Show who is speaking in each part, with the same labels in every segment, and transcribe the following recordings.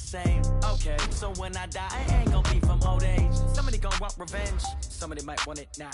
Speaker 1: same. Okay, so when I die, I ain't gon' be from old age. Somebody gon' want revenge, somebody might want it now.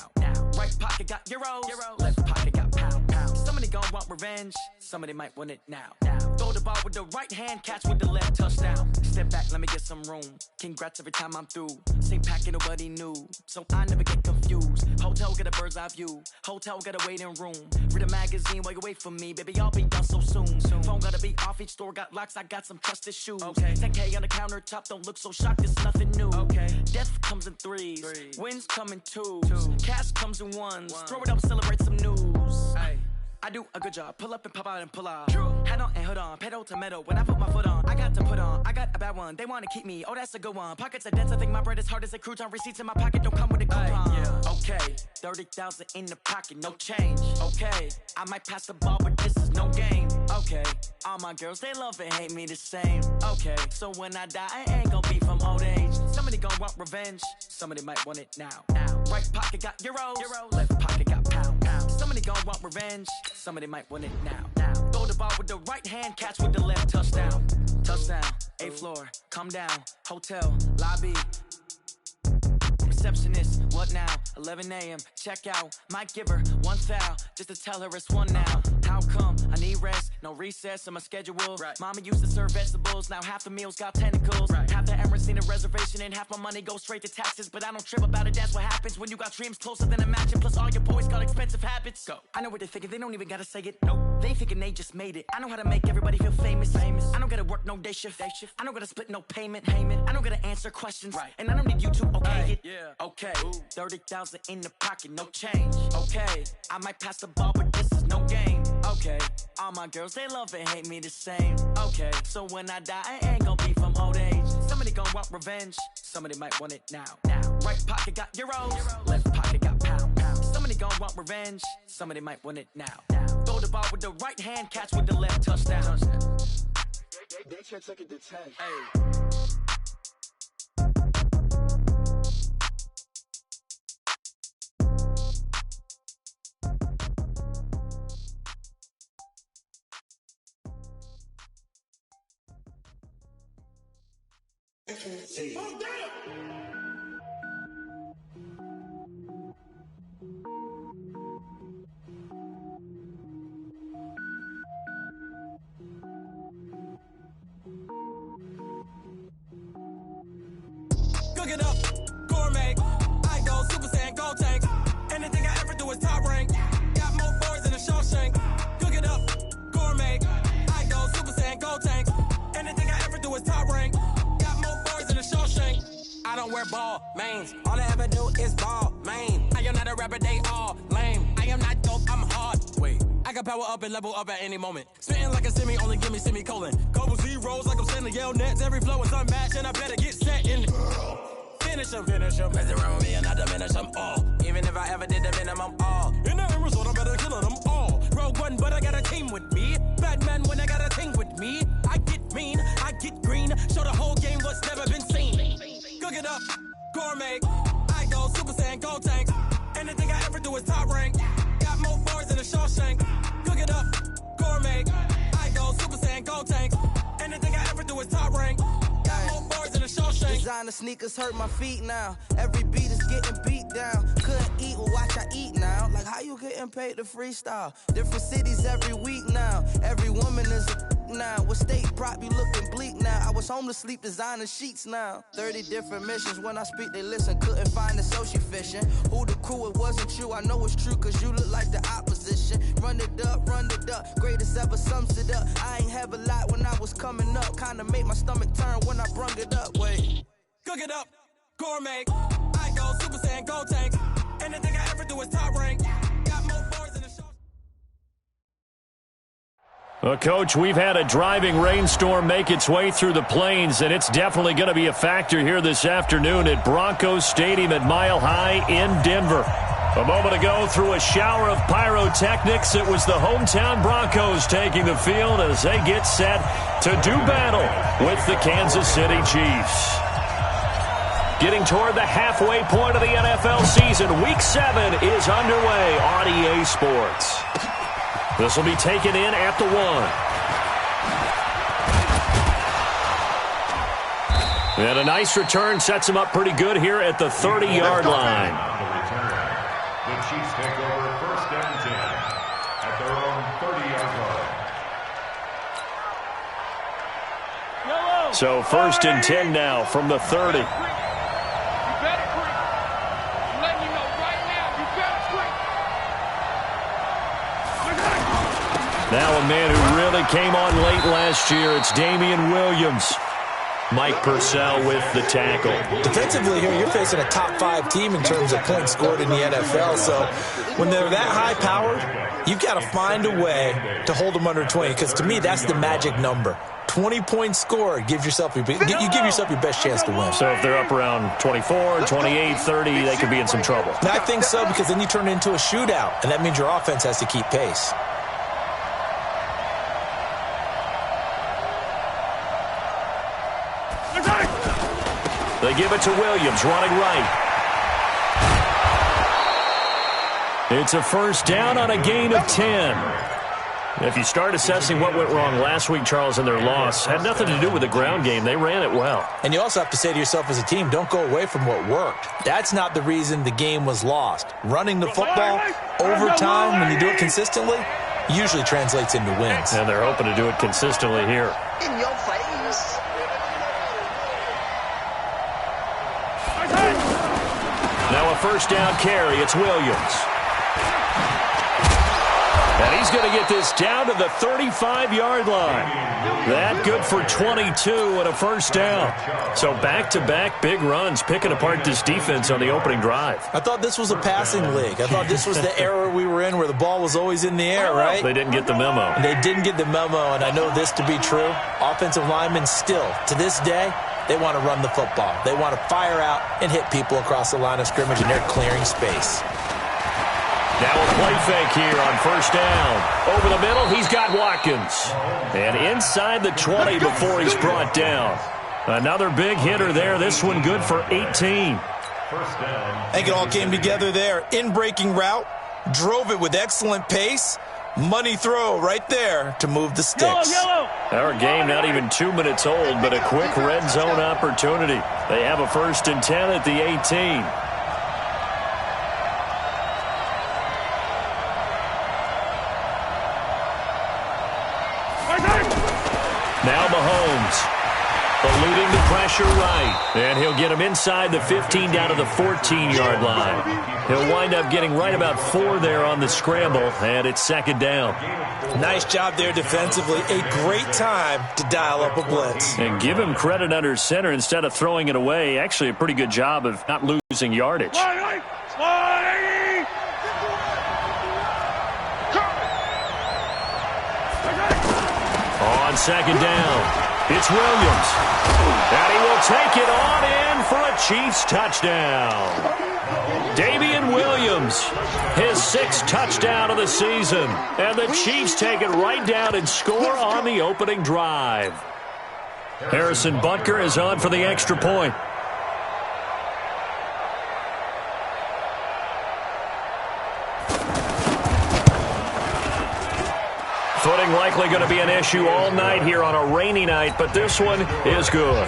Speaker 1: Right pocket got euros, left pocket got pound. Somebody gon' want revenge, somebody might want it now. Throw the ball with the right hand, catch with the left, touchdown. Step back, let me get some room. Congrats every time I'm through. Same packet, nobody knew, so I never get confused. Hotel get a bird's eye view, hotel got a waiting room. Read a magazine while you wait for me, baby, I'll be done so soon. Phone gotta be off, each store got locks, I got some trusted shoes. 10K on the countertop, don't look so shocked, it's nothing new. Death comes in threes, wins come in twos, cash comes in ones. Throw it up, celebrate some news. I do a good job, pull up and pop out and pull out. Head on and hood on, pedal to metal. When I put my foot on, I got to put on. I got a bad one, they wanna keep me, oh that's a good one. Pockets are dense, I think my bread is hard as a crouton. Receipts in my pocket don't come with a coupon. Okay, 30,000 in the pocket, no change. Okay, I might pass the ball, but this is no game. Okay, all my girls, they love and hate me the same. Okay, so when I die, I ain't gon' be from old age. Somebody gon' want revenge, somebody might want it now. Right pocket got euros, left pocket got pound. Somebody gon' want revenge, somebody might want it now. Throw the ball with the right hand, catch with the left, touchdown. Touchdown, 8th floor, come down, hotel, lobby. Receptionist, what now? 11 a.m. check out. Might give her one foul just to tell her it's one now. How come? I need rest, no recess in my schedule. Mama used to serve vegetables, now half the meals got tentacles. Half the Emirates need a reservation and half my money goes straight to taxes. But I don't trip about it, that's what happens when you got dreams closer than a mansion. Plus all your boys got expensive habits. Go. I know what they're thinking, they don't even gotta say it. Nope. They thinking they just made it. I know how to make everybody feel famous. I don't gotta work no day shift. I don't gotta split no payment. I don't gotta answer questions. And I don't need you to okay it. Okay, 30,000 in the pocket, no change. Okay, I might pass the ball, but this is no game. Okay, all my girls, they love and hate me the same. Okay, so when I die, I ain't gon' be from old age. Somebody gon' want revenge, somebody might want it now. Right pocket got euros, left pocket got pound. Somebody gon' want revenge, somebody might want it now. Throw the ball with the right hand, catch with the left, touchdown.
Speaker 2: They can't take it to 10.
Speaker 3: Cook it up, gourmet. I go Super Saiyan, gold tank. Anything I ever do is top rank. Got more boys than a Shawshank. Cook it up, gourmet. I go Super Saiyan, gold tank. Anything I ever do is top rank. Got more boys than a Shawshank. I don't wear ball mains. All I ever do is ball main. I am not a rapper, they all lame. I am not dope, I'm hard. Wait, I can power up and level up at any moment. Spitting like a semi, only give me semicolon. Couple zeros like I'm sending yell nets. Every flow is unmatched and I better get set in. Finish them. Mess around with me and I diminish them all. Even if I ever did the minimum all. In the result, I better kill them all. Rogue One, but I got a team with me. Batman when I got a team with me. I get mean, I get green. Show the whole game what's never been seen. Cook it up, gourmet. I go Super Saiyan, gold tank. Anything I ever do is top rank. Got more boys than a Shawshank. Cook it up, gourmet. I go Super Saiyan, gold tank. Anything I ever do is top rank. Got more boys than a Shawshank.
Speaker 4: Designer sneakers hurt my feet now. Every beat is getting beat down. Couldn't eat, well watch I eat now. Like how you getting paid to freestyle? Different cities every week now. Every woman is a now. What state prop you looking bleak now? I was home to sleep designer sheets now. 30 different missions. When I speak they listen. Couldn't find it so she fishing. Who the crew, it wasn't you. I know it's true cause you look like the opposition. Run it up. Greatest ever sums it up. I ain't have a lot when I was coming up. Kinda made my stomach turn when I brung it up. Wait.
Speaker 3: Cook it up, gourmet. I go Super Saiyan, gold tank. Anything I ever do is top rank. Got more boys than a show.
Speaker 5: Well, Coach, we've had a driving rainstorm make its way through the plains, and it's definitely going to be a factor here this afternoon at Broncos Stadium at Mile High in Denver. A moment ago, through a shower of pyrotechnics, it was the hometown Broncos taking the field as they get set to do battle with the Kansas City Chiefs. Getting toward the halfway point of the NFL season, Week 7 is underway on EA Sports. This will be taken in at the 1. And a nice return sets him up pretty good here at the 30-yard line.
Speaker 6: The Chiefs take over first and 10 at their own 30-yard line.
Speaker 5: So first and 10 now from the 30. Now a man who really came on late last year, it's Damian Williams. Mike Purcell with the tackle.
Speaker 7: Defensively here, you're facing a top 5 team in terms of points scored in the NFL. So when they're that high-powered, you've got to find a way to hold them under 20. Because to me, that's the magic number. 20 points scored, you give yourself your best chance to win.
Speaker 5: So if they're up around 24, 28, 30, they could be in some trouble.
Speaker 7: And I think so, because then you turn it into a shootout, and that means your offense has to keep pace.
Speaker 5: They give it to Williams, running right. It's a first down on a gain of 10. If you start assessing what went wrong last week, Charles, in their loss, had nothing to do with the ground game. They ran it well.
Speaker 7: And you also have to say to yourself as a team, don't go away from what worked. That's not the reason the game was lost. Running the football over time, when you do it consistently, usually translates into wins.
Speaker 5: And they're hoping to do it consistently here.
Speaker 2: In your face.
Speaker 5: Now a first down carry. It's Williams. And he's going to get this down to the 35-yard line. That good for 22 and a first down. So back-to-back big runs, picking apart this defense on the opening drive.
Speaker 7: I thought this was a passing league. I thought this was the era we were in where the ball was always in the air, right?
Speaker 5: They didn't get the memo.
Speaker 7: They didn't get the memo, and I know this to be true. Offensive linemen still, to this day, they want to run the football. They want to fire out and hit people across the line of scrimmage, and they're clearing space.
Speaker 5: Now a play fake here on first down. Over the middle, he's got Watkins. And inside the 20 before he's brought down. Another big hitter there. This one good for 18.
Speaker 7: I think it all came together there. In-breaking route, drove it with excellent pace. Money throw right there to move the sticks.
Speaker 5: Our game not even 2 minutes old, but a quick red zone opportunity. They have a first and 10 at the 18. Now Mahomes, eluding the pressure right. And he'll get him inside the 15 down to the 14-yard line. He'll wind up getting right about 4 there on the scramble, and it's second down.
Speaker 7: Nice job there defensively. A great time to dial up a blitz.
Speaker 5: And give him credit under center instead of throwing it away. Actually, a pretty good job of not losing yardage. On second down, it's Williams. And he will take it on in for a Chiefs touchdown. Damian Williams, his 6th touchdown of the season. And the Chiefs take it right down and score on the opening drive. Harrison Butker is on for the extra point. Footing likely going to be an issue all night here on a rainy night, but this one is good.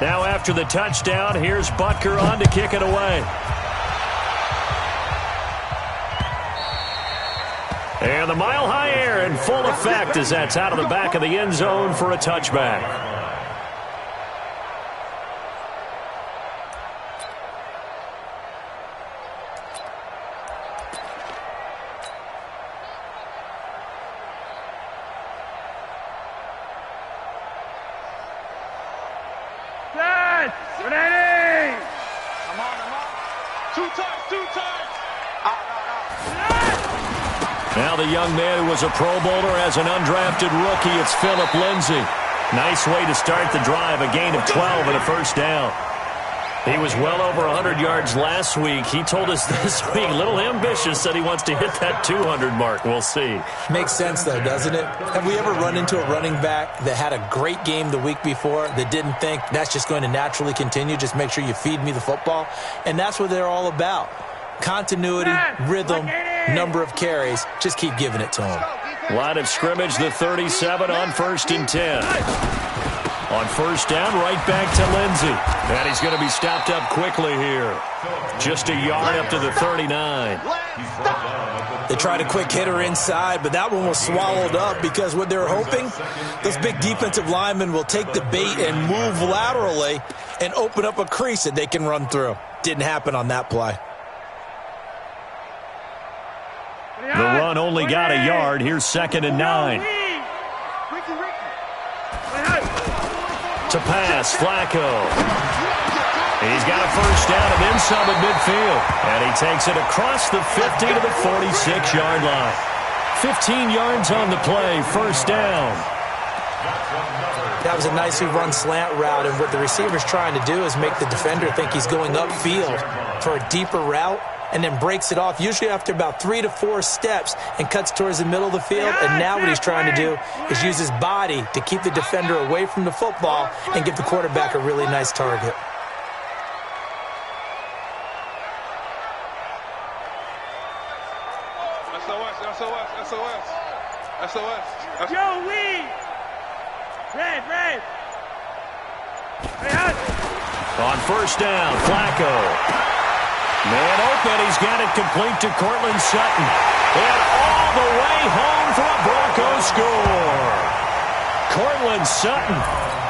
Speaker 5: Now after the touchdown, here's Butker on to kick it away. And the mile-high air in full effect as that's out of the back of the end zone for a touchback. Now the young man who was a Pro Bowler as an undrafted rookie, it's Phillip Lindsay. Nice way to start the drive, a gain of 12 and a first down. He was well over 100 yards last week. He told us this week, a little ambitious, said he wants to hit that 200 mark. We'll see.
Speaker 7: Makes sense, though, doesn't it? Have we ever run into a running back that had a great game the week before that didn't think that's just going to naturally continue? Just make sure you feed me the football. And that's what they're all about. Continuity, rhythm, number of carries. Just keep giving it to him.
Speaker 5: Line of scrimmage, the 37 on 1st and 10. On 1st down, right back to Lindsey. And he's going to be stopped up quickly here. Just a yard up to the 39.
Speaker 7: They tried a quick hitter inside, but that one was swallowed up because what they're hoping, those big defensive linemen will take the bait and move laterally and open up a crease that they can run through. Didn't happen on that play.
Speaker 5: The run only got a yard. Here's 2nd and 9. To pass, Flacco. He's got a 1st down and then some at midfield. And he takes it across the 50 to the 46-yard line. 15 yards on the play, 1st down.
Speaker 7: That was a nicely run slant route, and what the receiver's trying to do is make the defender think he's going upfield for a deeper route, and then breaks it off, usually after about 3 to 4 steps, and cuts towards the middle of the field. And now what he's trying to do is use his body to keep the defender away from the football and give the quarterback a really nice target.
Speaker 8: SOS. Yo, Lee! Red.
Speaker 5: On 1st down, Flacco. Man open, he's got it complete to Cortland Sutton. And all the way home for a Broncos score. Cortland Sutton,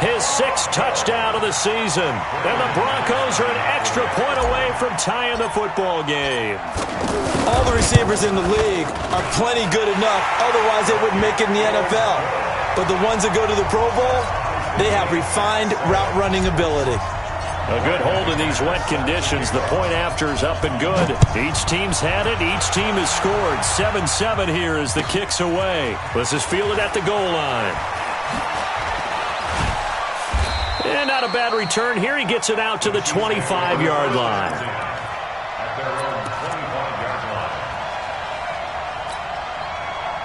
Speaker 5: his 6th touchdown of the season. And the Broncos are an extra point away from tying the football game.
Speaker 7: All the receivers in the league are plenty good enough, otherwise they wouldn't make it in the NFL. But the ones that go to the Pro Bowl, they have refined route running ability.
Speaker 5: A good hold in these wet conditions. The point after is up and good. Each team's had it. Each team has scored. 7-7 here as the kick's away. This is fielded at the goal line. And not a bad return here. He gets it out to the 25-yard line.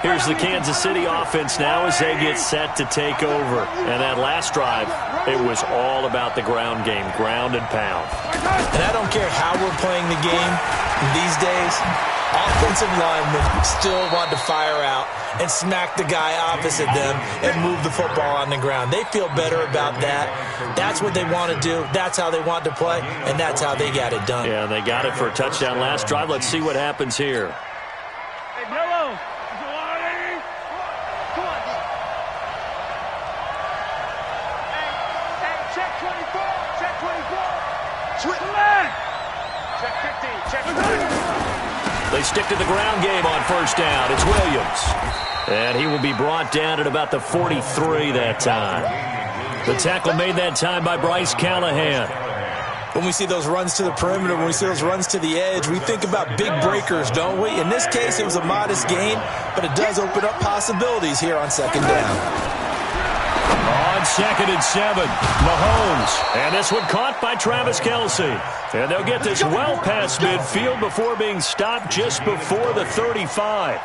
Speaker 5: Here's the Kansas City offense now as they get set to take over. And that last drive, it was all about the ground game, ground and pound.
Speaker 7: And I don't care how we're playing the game these days, offensive linemen still want to fire out and smack the guy opposite them and move the football on the ground. They feel better about that. That's what they want to do. That's how they want to play, and that's how they got it done.
Speaker 5: Yeah, they got it for a touchdown last drive. Let's see what happens here.
Speaker 8: Hey, Mello. Check 24. Check 24. Check 50. Check 50.
Speaker 5: They stick to the ground game on 1st down. It's Williams. And he will be brought down at about the 43 that time. The tackle made that time by Bryce Callahan.
Speaker 7: When we see those runs to the perimeter, when we see those runs to the edge, we think about big breakers, don't we? In this case, it was a modest gain, but it does open up possibilities here on 2nd down.
Speaker 5: On 2nd and 7, Mahomes. And this one caught by Travis Kelce. And they'll get this well past midfield before being stopped just before the 35.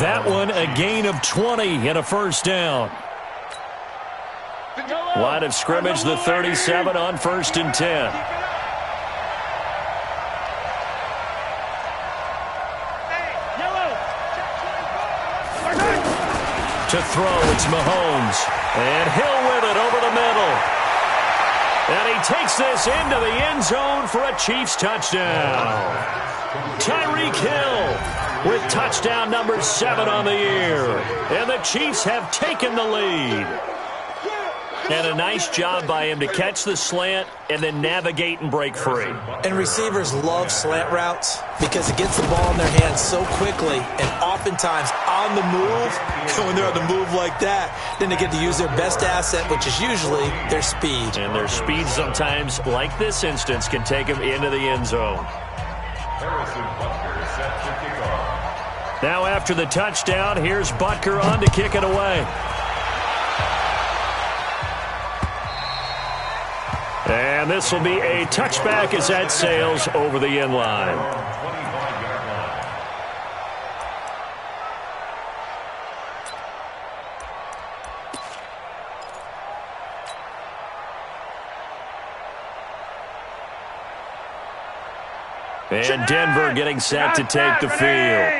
Speaker 5: That one a gain of 20 and a 1st down. Line of scrimmage, the 37 on 1st and 10. To throw, it's Mahomes. And Hill with it over the middle. And he takes this into the end zone for a Chiefs touchdown. Tyreek Hill with touchdown number 7 on the year. And the Chiefs have taken the lead. And a nice job by him to catch the slant and then navigate and break free.
Speaker 7: And receivers love slant routes because it gets the ball in their hands so quickly and oftentimes on the move. When they're on the move like that, then they get to use their best asset, which is usually their speed.
Speaker 5: And their speed sometimes, like this instance, can take them into the end zone. Now after the touchdown, here's Butker on to kick it away. And And this will be a touchback as that sails over the end line. And Denver getting set to take the field.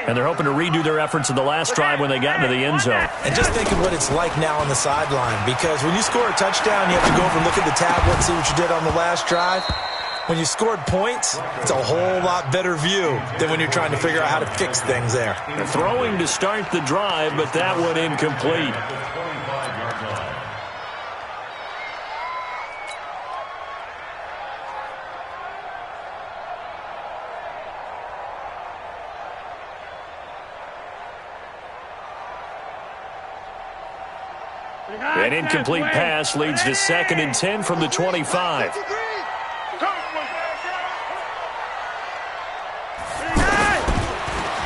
Speaker 5: And they're hoping to redo their efforts in the last drive when they got into the end zone.
Speaker 7: And just think of what it's like now on the sideline, because when you score a touchdown, you have to go over and look at the tablet and see what you did on the last drive. When you scored points, it's a whole lot better view than when you're trying to figure out how to fix things there.
Speaker 5: Throwing to start the drive, but that one incomplete. An incomplete pass leads to 2nd and 10 from the 25.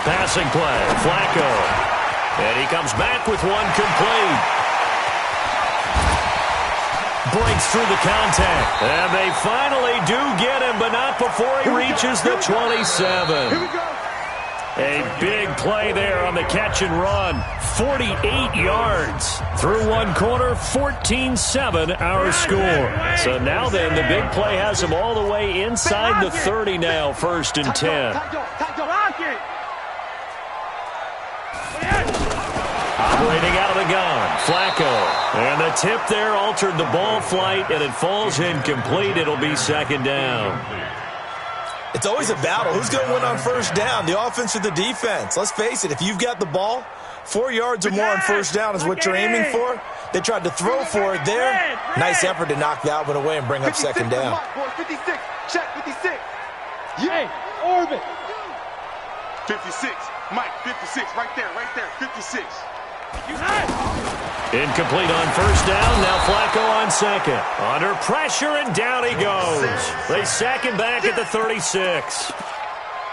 Speaker 5: Passing play, Flacco. And he comes back with one complete. Breaks through the contact. And they finally do get him, but not before he reaches the 27.
Speaker 8: Here we go.
Speaker 5: A big play there on the catch and run. 48 yards. Through one quarter, 14-7 our score. So now then, the big play has him all the way inside the 30 now, 1st and 10. Operating out of the gun, Flacco. And the tip there altered the ball flight, and it falls incomplete. It'll be 2nd down.
Speaker 7: It's always a battle. Who's going to win on 1st down, the offense or the defense? Let's face it, if you've got the ball, 4 yards or more on 1st down is what you're aiming for. They tried to throw for it there. Nice effort to knock that one away and bring up 2nd down.
Speaker 2: 56, check 56.
Speaker 8: Hey, Orbit.
Speaker 2: 56, Mike, 56, right there, 56.
Speaker 5: Incomplete on 1st down. Now Flacco on 2nd. Under pressure, and down he goes. They sack him back at the 36.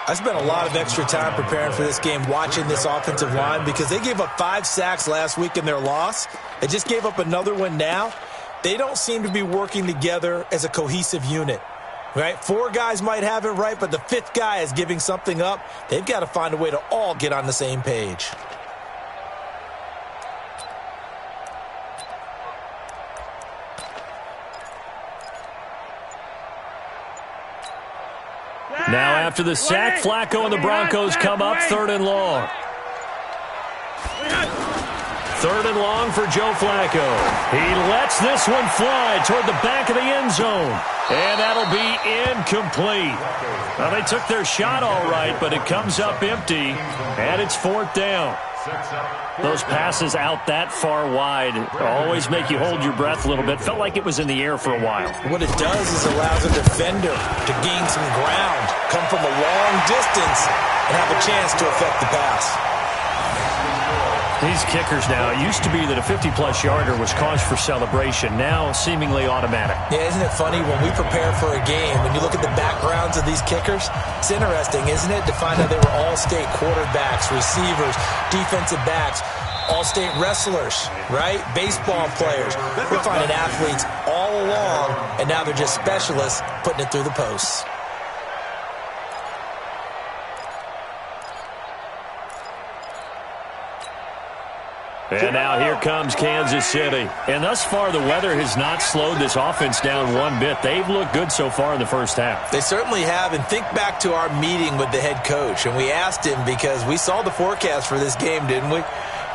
Speaker 7: I spent a lot of extra time preparing for this game, watching this offensive line, because they gave up 5 sacks last week in their loss. They just gave up another one now. They don't seem to be working together as a cohesive unit. Right? 4 guys might have it right, but the 5th guy is giving something up. They've got to find a way to all get on the same page.
Speaker 5: Now after the sack, Flacco and the Broncos come up 3rd and long. 3rd and long for Joe Flacco. He lets this one fly toward the back of the end zone. And that'll be incomplete. Well, they took their shot all right, but it comes up empty, and it's 4th down. Those passes out that far wide always make you hold your breath a little bit. Felt like it was in the air for a while.
Speaker 7: What it does is allows a defender to gain some ground, come from a long distance, and have a chance to affect the pass.
Speaker 5: These kickers now, it used to be that a 50-plus yarder was cause for celebration. Now, seemingly automatic.
Speaker 7: Yeah, isn't it funny when we prepare for a game, when you look at the backgrounds of these kickers, it's interesting, isn't it, to find out they were all-state quarterbacks, receivers, defensive backs, all-state wrestlers, right? Baseball players. We're finding athletes all along, and now they're just specialists putting it through the posts.
Speaker 5: And now here comes Kansas City. And thus far, the weather has not slowed this offense down one bit. They've looked good so far in the 1st half.
Speaker 7: They certainly have. And think back to our meeting with the head coach. And we asked him, because we saw the forecast for this game, didn't we?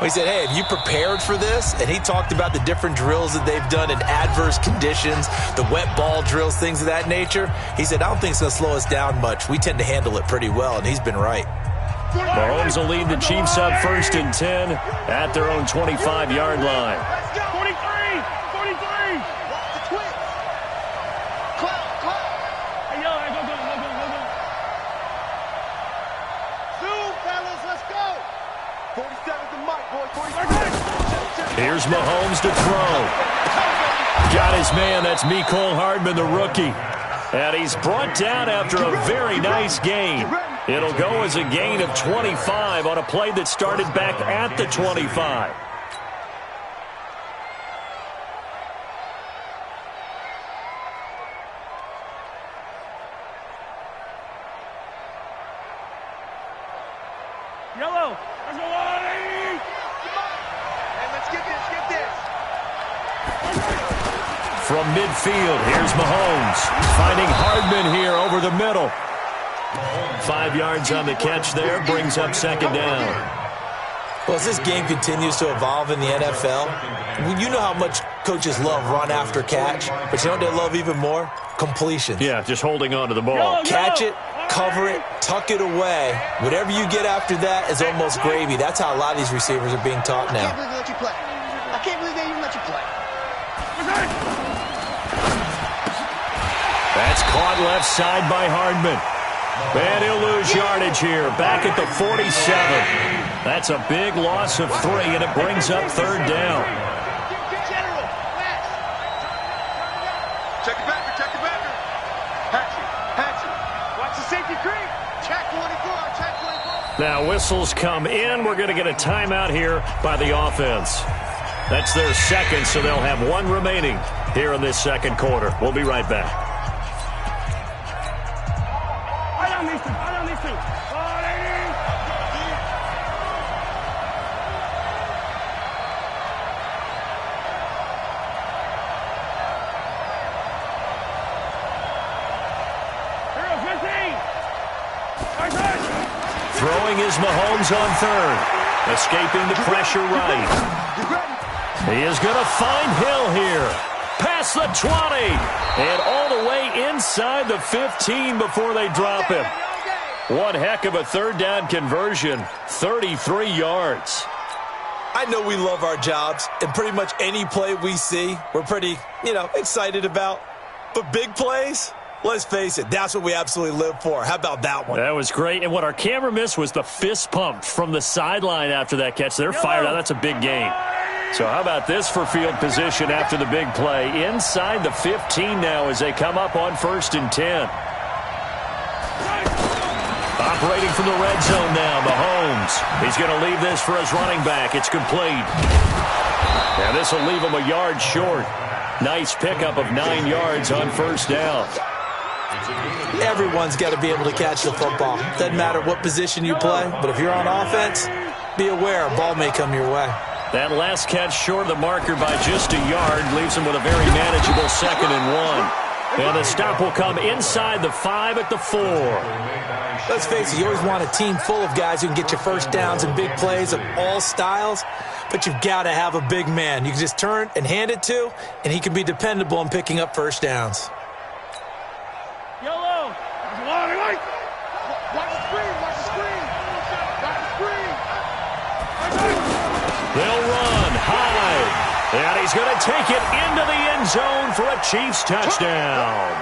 Speaker 7: We said, hey, have you prepared for this? And he talked about the different drills that they've done in adverse conditions, the wet ball drills, things of that nature. He said, I don't think it's going to slow us down much. We tend to handle it pretty well, and he's been right.
Speaker 5: Mahomes will lead the Chiefs up 1st and 10 at their own 25-yard line.
Speaker 8: Let's go. 43. 43.
Speaker 2: Watch the twitch. Clap.
Speaker 8: Hey, yo, go.
Speaker 2: Zoom, fellas, let's go. 47's the mic, boy. 47.
Speaker 5: Here's Mahomes to throw. Got his man. That's Mecole Hardman, the rookie. And he's brought down after a very nice gain. It'll go as a gain of 25 on a play that started back at the 25. from midfield. Here's Mahomes finding Hardman here over the middle. 5 yards on the catch there, brings up second down.
Speaker 7: Well, as this game continues to evolve in the NFL, you know how much coaches love run after catch, but you know what they love even more? Completions.
Speaker 5: Yeah, just holding on to the ball.
Speaker 7: Catch it, cover it, tuck it away. Whatever you get after that is almost gravy. That's how a lot of these receivers are being taught now.
Speaker 2: I can't believe they let you play. I can't believe they even let you play.
Speaker 5: That's caught left side by Hardman. And he'll lose yardage here, back at the 47. That's a big loss of 3, and it brings up third down.
Speaker 2: Check it back, check it back. Hatchet. Watch the safety creep. Check 24, check 24.
Speaker 5: Now whistles come in. We're going to get a timeout here by the offense. That's their second, so they'll have 1 remaining here in this second quarter. We'll be right back. Throwing is Mahomes on third. Escaping the pressure right. He is going to find Hill here. Past the 20. And all the way inside the 15 before they drop him. One heck of a third down conversion. 33 yards.
Speaker 7: I know we love our jobs, and pretty much any play we see, we're pretty, excited about. But big plays, let's face it, that's what we absolutely live for. How about that one?
Speaker 5: That was great. And what our camera missed was the fist pump from the sideline after that catch. They're fired out. That's a big gain. So how about this for field position after the big play? Inside the 15 now as they come up on 1st and 10. Operating from the red zone now, Mahomes. He's going to leave this for his running back. It's complete. And this will leave him a yard short. Nice pickup of 9 yards on 1st down.
Speaker 7: Everyone's got to be able to catch the football. Doesn't matter what position you play, but if you're on offense, be aware a ball may come your way.
Speaker 5: That last catch short of the marker by just a yard leaves him with a very manageable 2nd and 1. And the stop will come inside the 5 at the 4.
Speaker 7: Let's face it, you always want a team full of guys who can get you first downs and big plays of all styles, but you've got to have a big man you can just turn and hand it to, and he can be dependable in picking up first downs.
Speaker 8: YOLO!
Speaker 2: Watch the screen, watch the screen. Watch the screen.
Speaker 5: They'll run high, and he's going to take it into the end zone for a Chiefs touchdown.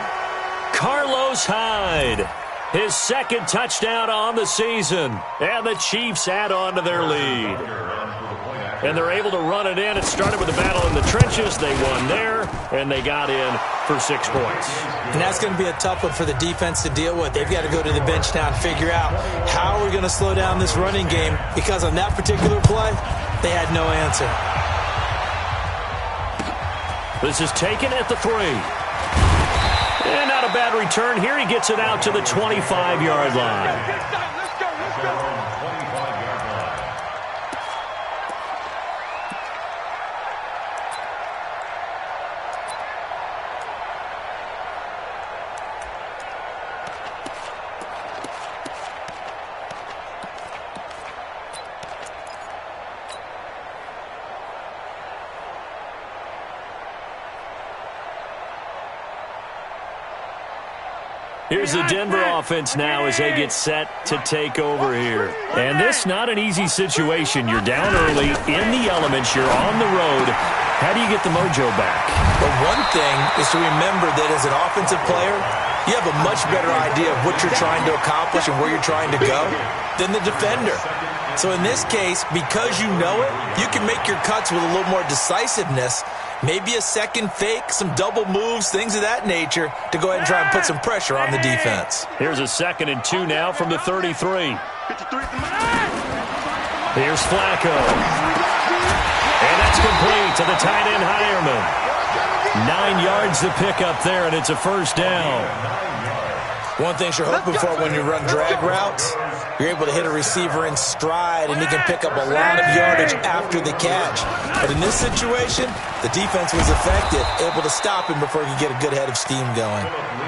Speaker 5: Carlos Hyde, his 2nd touchdown on the season, and the Chiefs add on to their lead. And they're able to run it in. It started with a battle in the trenches. They won there, and they got in for 6 points.
Speaker 7: And that's going to be a tough one for the defense to deal with. They've got to go to the bench now and figure out how we're going to slow down this running game, because on that particular play, they had no answer.
Speaker 5: This is taken at the 3. And not a bad return here. He gets it out to the 25-yard line. Here's the Denver offense now as they get set to take over here. And this not an easy situation. You're down early, in the elements, you're on the road. How do you get the mojo back?
Speaker 7: But one thing is to remember that as an offensive player, you have a much better idea of what you're trying to accomplish and where you're trying to go than the defender. So in this case, because you know it, you can make your cuts with a little more decisiveness. Maybe a second fake, some double moves, things of that nature to go ahead and try and put some pressure on the defense.
Speaker 5: Here's a 2nd and 2 now from the 33. Here's Flacco. And that's complete to the tight end Hireman. 9 yards to pick up there, and it's a 1st down.
Speaker 7: One thing you're hoping for when you run drag routes, you're able to hit a receiver in stride, and he can pick up a lot of yardage after the catch. But in this situation, the defense was effective, able to stop him before he could get a good head of steam going.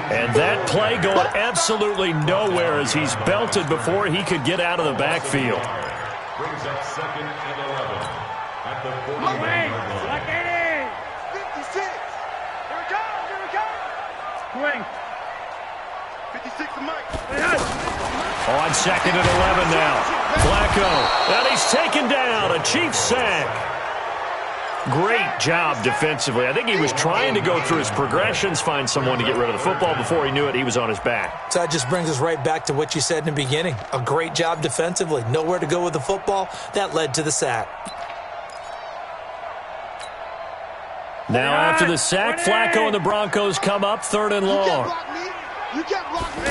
Speaker 5: And that play going absolutely nowhere as he's belted before he could get out of the backfield.
Speaker 6: Brings up 2nd and 11 at the 49-yard line.
Speaker 2: 56. Here it comes. Here it comes.
Speaker 8: Swing.
Speaker 2: 56 to Mike.
Speaker 5: On 2nd and 11 now. Flacco. And he's taken down. A Chiefs sack. Great job defensively. I think he was trying to go through his progressions, find someone to get rid of the football. Before he knew it, he was on his back.
Speaker 7: So that just brings us right back to what you said in the beginning. A great job defensively. Nowhere to go with the football. That led to the sack.
Speaker 5: Now after the sack, Flacco and the Broncos come up 3rd and long.
Speaker 2: You can't block me.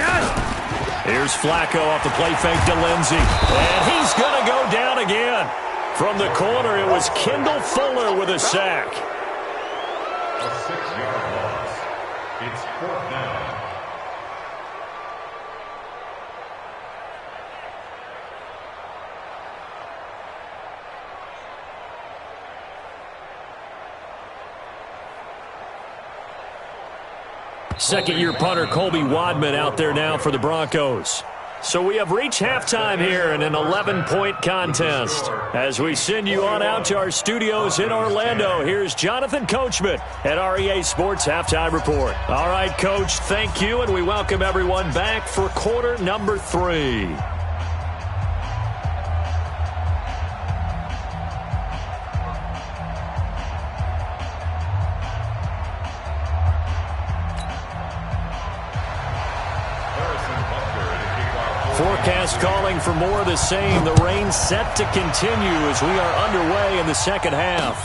Speaker 5: Here's Flacco off the play fake to Lindsey. And he's going to go down again. From the corner, it was Kendall Fuller with a sack.
Speaker 6: A 6-yard loss. It's 4th down.
Speaker 5: Second-year punter Colby Wadman out there now for the Broncos. So we have reached halftime here in an 11-point contest. As we send you on out to our studios in Orlando, here's Jonathan Coachman at REA Sports Halftime Report. All right, Coach, thank you, and we welcome everyone back for quarter number 3. Forecast calling for more of the same. The rain set to continue as we are underway in the second half.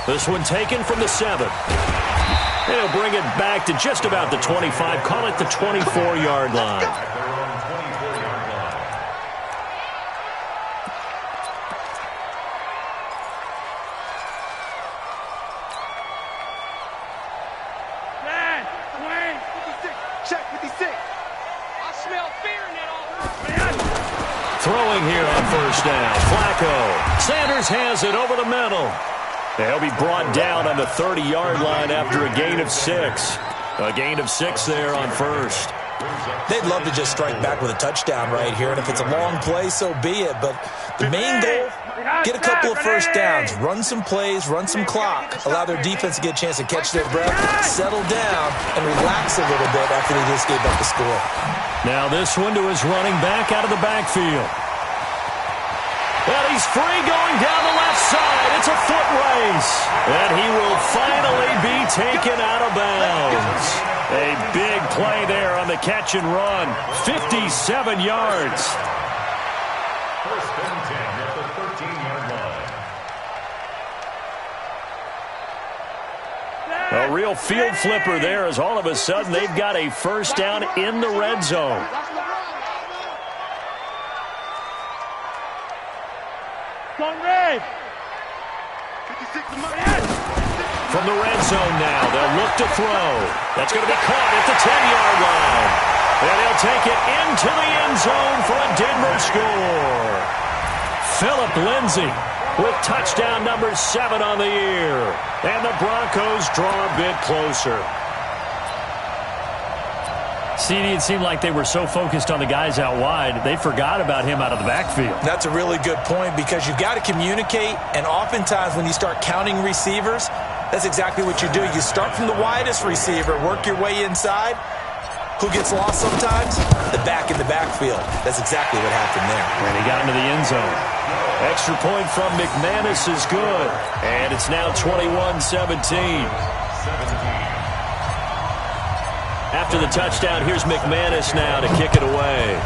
Speaker 5: This one taken from the 7. And he'll bring it back to just about the 25. Call it the 24-yard line. Throwing here on first down. Flacco. Sanders has it over the middle. They'll be brought down on the 30-yard line after a gain of 6. A gain of 6 there on first.
Speaker 7: They'd love to just strike back with a touchdown right here, and if it's a long play, so be it. But the main goal, get a couple of first downs, run some plays, run some clock, allow their defense to get a chance to catch their breath, settle down, and relax a little bit after they just gave up the score.
Speaker 5: Now this one to his running back out of the backfield. And he's free going down the left side. It's a foot race. And he will finally be taken out of bounds. A big play there on the catch and run. 57 yards.
Speaker 6: First and 10 at the 13-yard line.
Speaker 5: A real field flipper there as all of a sudden they've got a first down in the red zone.
Speaker 8: Going red.
Speaker 5: From the red zone now, they'll look to throw. That's going to be caught at the 10-yard line. And he'll take it into the end zone for a Denver score. Phillip Lindsay with touchdown number 7 on the year. And the Broncos draw a bit closer. CD, it seemed like they were so focused on the guys out wide, they forgot about him out of the backfield.
Speaker 7: That's a really good point because you've got to communicate, and oftentimes when you start counting receivers, that's exactly what you do. You start from the widest receiver, work your way inside. Who gets lost sometimes? The back in the backfield. That's exactly what happened there.
Speaker 5: And he got into the end zone. Extra point from McManus is good. And it's now 21-17. After the touchdown, here's McManus now to kick it away.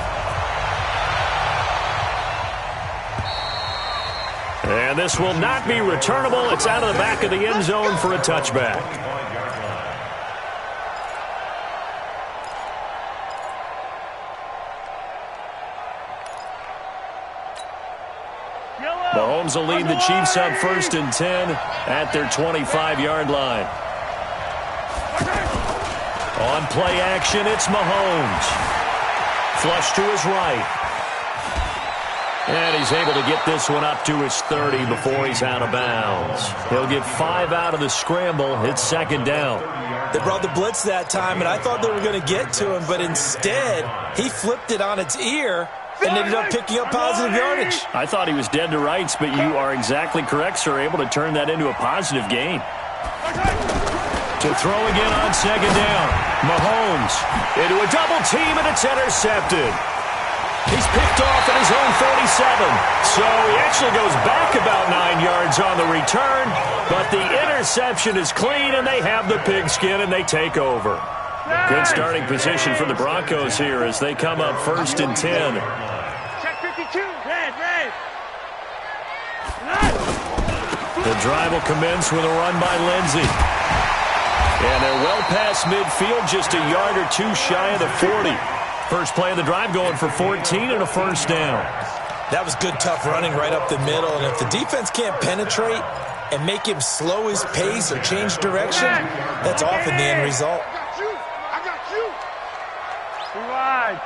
Speaker 5: And this will not be returnable. It's out of the back of the end zone for a touchback. Mahomes will lead the Chiefs up 1st and 10 at their 25-yard line. On play action, it's Mahomes. Flush to his right. And he's able to get this one up to his 30 before he's out of bounds. He'll get 5 out of the scramble. It's second down.
Speaker 7: They brought the blitz that time, and I thought they were going to get to him, but instead he flipped it on its ear and ended up picking up positive yardage.
Speaker 5: I thought he was dead to rights, but you are exactly correct, sir. Able to turn that into a positive gain. To throw again on second down. Mahomes into a double team, and it's intercepted. He's picked off at his own 47. So he actually goes back about 9 yards on the return, but the interception is clean, and they have the pigskin, and they take over. Good starting position for the Broncos here as they come up 1st and 10.
Speaker 8: Check 52. Red.
Speaker 5: The drive will commence with a run by Lindsey. And they're well past midfield, just a yard or two shy of the 40. First play of the drive going for 14 and a first down.
Speaker 7: That was good, tough running right up the middle, and if the defense can't penetrate and make him slow his pace or change direction, that's often the end result.
Speaker 8: I got you. Too wide.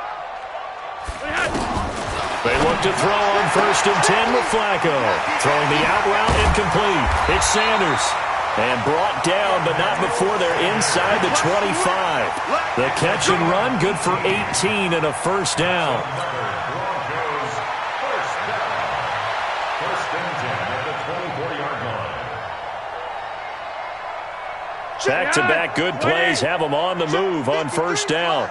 Speaker 5: They look to throw on 1st and 10 with Flacco. Throwing the out route incomplete. It's Sanders. And brought down, but not before they're inside the 25. The catch and run, good for 18 and a first down.
Speaker 6: First and 10 at the 24-yard line.
Speaker 5: Back-to-back good plays have them on the move on first down.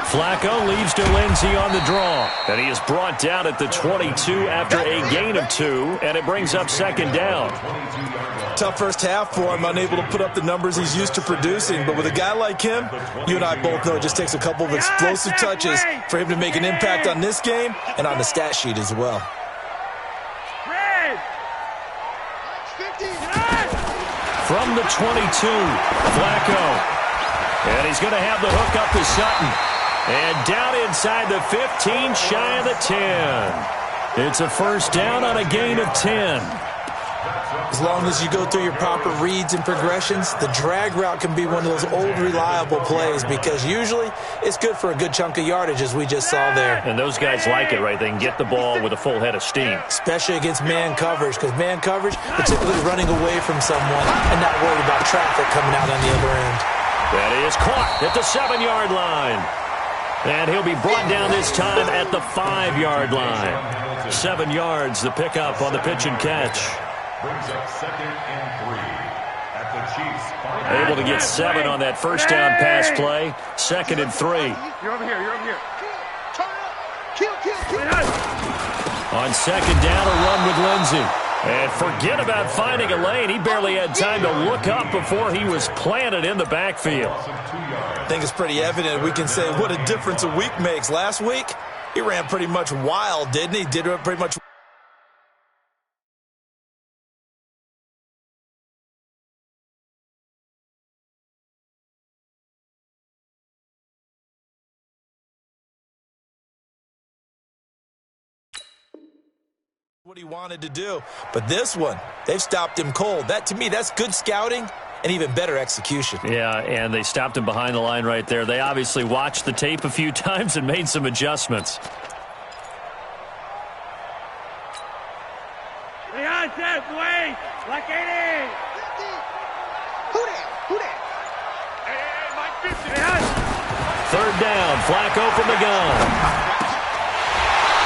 Speaker 5: Flacco leaves to Lindsey on the draw. And he is brought down at the 22 after a gain of 2, and it brings up second down.
Speaker 7: Tough first half for him, unable to put up the numbers he's used to producing. But with a guy like him, you and I both know it just takes a couple of explosive touches for him to make an impact on this game and on the stat sheet as well.
Speaker 5: From the 22, Flacco. And he's going to have the hook up to Sutton. And down inside the 15, shy of the 10. It's a first down on a gain of 10.
Speaker 7: As long as you go through your proper reads and progressions, the drag route can be one of those old reliable plays because usually it's good for a good chunk of yardage, as we just saw there.
Speaker 5: And those guys like it, right? They can get the ball with a full head of steam.
Speaker 7: Especially against man coverage, because man coverage, they're typically running away from someone and not worried about traffic coming out on the other end.
Speaker 5: That is caught at the 7-yard line. And he'll be brought down this time at the 5-yard line. 7 yards, the pickup on the pitch and catch.
Speaker 6: Brings up 2nd and 3 at the Chiefs' 5.
Speaker 5: Able to get 7 on that first down pass play. 2nd and 3.
Speaker 8: You're over here.
Speaker 2: Turn up. Kill.
Speaker 5: On second down, a run with Lindsey. And forget about finding a lane. He barely had time to look up before he was planted in the backfield.
Speaker 7: I think it's pretty evident. We can say what a difference a week makes. Last week, he ran pretty much wild, didn't he? Did pretty much. What he wanted to do. But this one, they've stopped him cold. That, to me, that's good scouting and even better execution.
Speaker 5: Yeah, and they stopped him behind the line right there. They obviously watched the tape a few times and made some adjustments.
Speaker 8: Behind that, wait! Like it is!
Speaker 2: Who that?
Speaker 8: Hey, Mike 50! Behind!
Speaker 5: Third down, Flacco from the gun.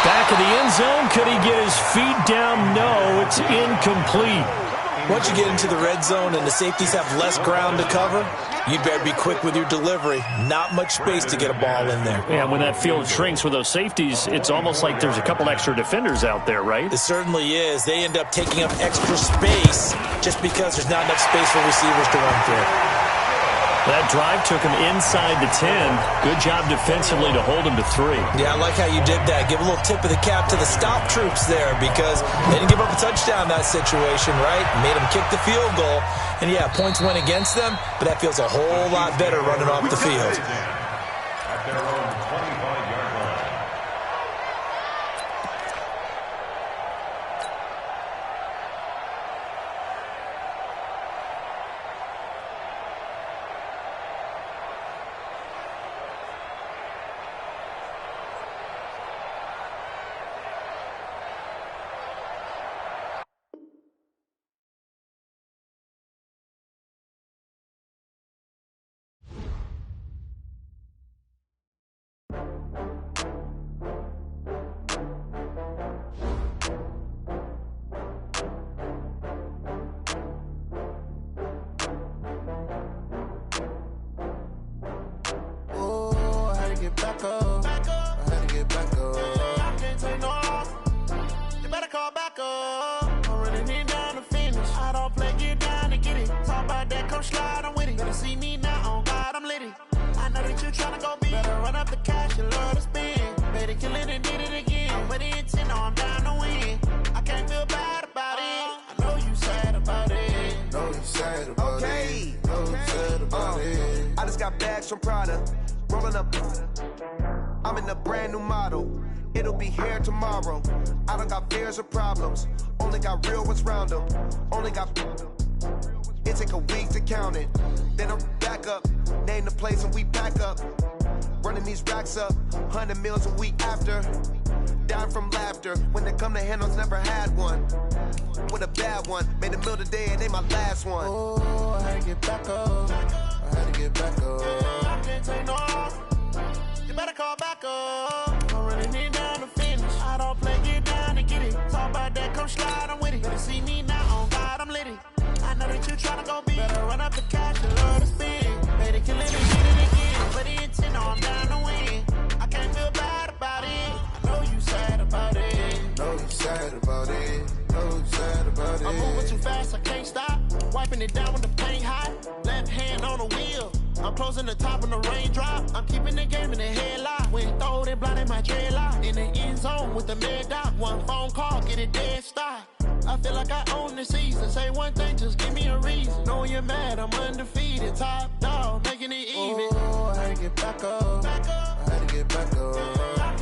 Speaker 5: Back of the end zone, could he get his feet down? No, it's incomplete.
Speaker 7: Once you get into the red zone and the safeties have less ground to cover, you'd better be quick with your delivery. Not much space to get a ball in there.
Speaker 5: Yeah, when that field shrinks with those safeties, it's almost like there's a couple extra defenders out there, right?
Speaker 7: It certainly is. They end up taking up extra space just because there's not enough space for receivers to run through.
Speaker 5: That drive took him inside the 10. Good job defensively to hold him to 3.
Speaker 7: Yeah, I like how you did that. Give a little tip of the cap to the stop troops there because they didn't give up a touchdown in that situation, right? Made them kick the field goal. And, yeah, points went against them, but that feels a whole lot better running off the field.
Speaker 6: At their own 25-yard line.
Speaker 9: tryna go be. Better run up the cash, you love to spend. Better kill it and did it again. I'm with the intent, no, I'm down to win. I can't feel bad about it. I know you sad about it.
Speaker 10: Know you sad about it. Know you sad about it. I just got bags from Prada. Rolling up. I'm in a brand new model. It'll be here tomorrow. I don't got fears or problems. Only got real ones round them. Only got. It take a week to count it. Then I'm back up. Name the place and we pack up. Running these racks up. 100 meals a week after. Down from laughter. When they come to handles, never had one. With a bad one. Made a meal today and ain't my last one.
Speaker 9: Oh, I had to get back up. I had to get back up. I can't take no off. You better call back up. I'm running it down to finish. I don't play, get down and get it. Talk about that, come slide, I'm with it. Better see me now, on God, I'm litty. I know that you tryna go be. Better run up the cash, you love to spend. Better kill it and get it again. But the intent, no, I'm down to win. I can't feel bad about it. I know you sad about it.
Speaker 10: Know you sad about it. Know you sad about it.
Speaker 9: I'm moving too fast, I can't stop. Wiping it down with the paint hot. Left hand on the wheel. I'm closing the top when the raindrop. I'm keeping the game in the headlock. When throw it blind in my dreadlock. In the end zone with the mad dot. One phone call, get it dead stop. I feel like I own the season. Say one thing, just give me a reason. Knowing you're mad, I'm undefeated. Top dog, making it even.
Speaker 10: Oh, I had to get back up. I had to get back up.